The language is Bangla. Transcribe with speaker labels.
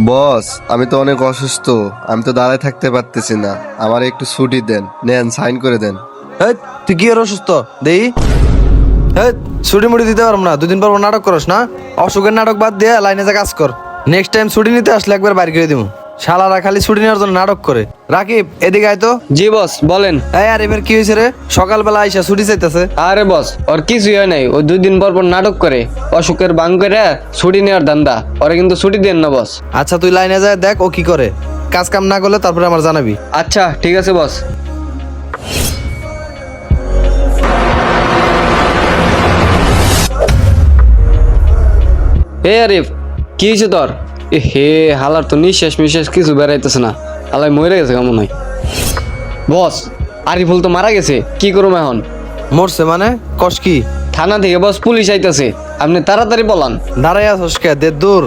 Speaker 1: বস, আমি তো অনেক অসুস্থ। আমি তো দাঁড়ায় থাকতে পারতেছি না। আমার একটু ছুটি দেন, নেন সাইন করে দেন।
Speaker 2: এই তুই কি আর অসুস্থ দেই? এই ছুটি মুটি দিতে পারবো না, 2 দিন পর নাটক করস না। অসুখের নাটক বাদ দিয়ে লাইনে যা কাজ কর। নেক্সট টাইম ছুটি নিতে আসলে একবার বাইর করে দিব। শালারা খালি ছুটি নেওয়ার জন্য নাটক করে। রাকিব এদিকে আয় তো।
Speaker 3: জি বস বলেন।
Speaker 2: এই আর এবার কি হয়েছে রে? সকালবেলা আইসা ছুটি চাইতেছে।
Speaker 3: আরে বস ওর কিছুই হয় নাই, ও 2 দিন পর পর নাটক করে অসুখের বাং করে ছুটি নেওয়ার ধান্দা। ওরে কিন্তু ছুটি দেন না বস।
Speaker 2: আচ্ছা তুই লাইনে যায় দেখ ও কি করে। কাজ কাম না করলে তারপরে আমার জানাবি।
Speaker 3: আচ্ছা ঠিক আছে বস। হে আরিফ, কি হয়েছে তোর? এ হে, হালার তো নিঃশ্বাস মিশ্বাস কিছু বেড়াইতেছে না। হালাই মরে গেছে কেমন হয়। বস আরিফুল তো মারা গেছে, কি করুম এখন?
Speaker 2: মরছে মানে? কস কি?
Speaker 3: থানা থেকে বস পুলিশ আইতাছে, আপনি তাড়াতাড়ি বলান।
Speaker 2: দাঁড়াই আছস কে? দে দূর।